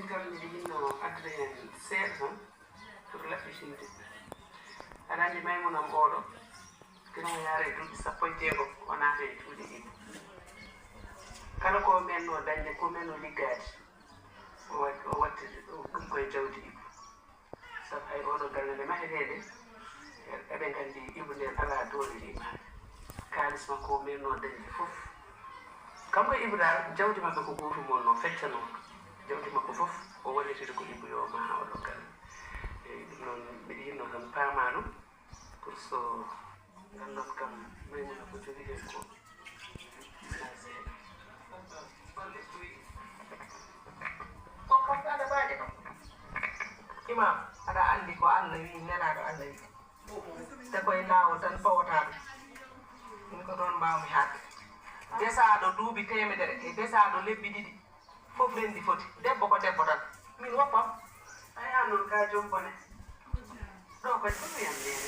tolni ɗi yinno addude hen seeɗa tan pour laɓɓitinde aɗa andi maymunam oɗo kino yaara e duuɓi 16 o naata e cuuɗi Ibou kala ko menno dañde ko menno liggade o watti ɗum koye jawdi Ibou sabu hay oɗo galle nde mahetede eɓen gandi Ibou nden ala doole limaade kalis makko o menno dañde fof kamko Ibou dal jawdi makko ko gotumolno feccanoɗo jawdi makko fof o wallitide ko Ibou yo ma oɗo galle eyyi ɗum noon mbiɗa yinno tan paama ɗum pour so gandam kam maymuna ko jogui hen ko koko aɗa baaje ɗo imam aɗa andi ko Allah wi nelaɗo Allah wi te koye lawol tan fawata ɗum min ko ɗon mbawmi haadde desaɗo duuɓi temedere e desaɗo lebbi ɗiɗi fof rendi foti debbo ko debbo tan min woppam aya noon ka joom bone ɗo ko ɗumiyam nene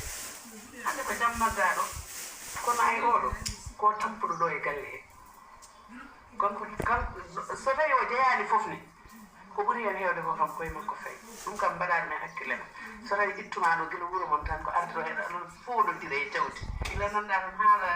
hande ko jammaggaɗo kono ay oɗo ko tampuɗo ɗo e galle he kono so tawi o jeyani fof ni ko ɓuuri hen hewde ko kam koye makko fayi ɗum kam mbaɗani men hakkille ma so tawi ittuma ɗo guila wuuro mon tan ko arde ɗo heɗa ɗon foɗodira e jawdi ila nanɗa tan haala